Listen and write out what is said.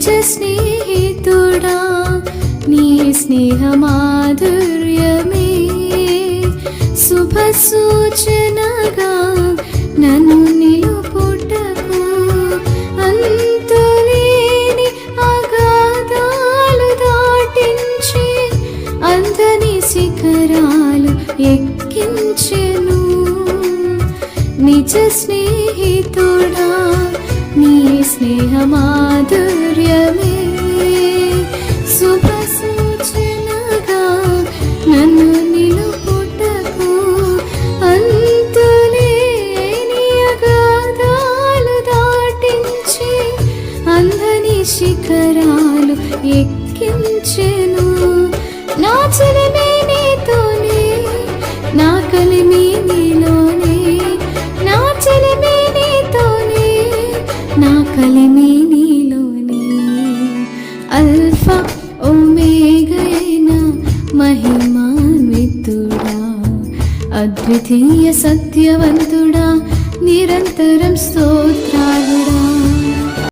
నిజ స్నేహితుడా నీ స్నేహ మాధుర్యమే శుభ సూచనగా నన్ను నిలుపుటకు అంతులేని అగాధాలు దాటించి అందని శిఖరాలు ఎక్కించెను నిజ స్నేహితుడా నీ స్నేహ మాధుర్యమే శుభ సూచనగా నన్ను నిలుపుటకు అంతులేని అగాధాలు దాటించి అందని శిఖరాలు ఎక్కించెను నా చెలిమే నీతోనే నా కలిమి నీలోనే నా చెలిమే నీతోనే నా కలిమి నీలోనే అల్ఫా ఒమేగైన మహిమాన్వితుడా అద్వితీయ సత్యవంతుడా నిరంతరం స్తోత్రాలుడా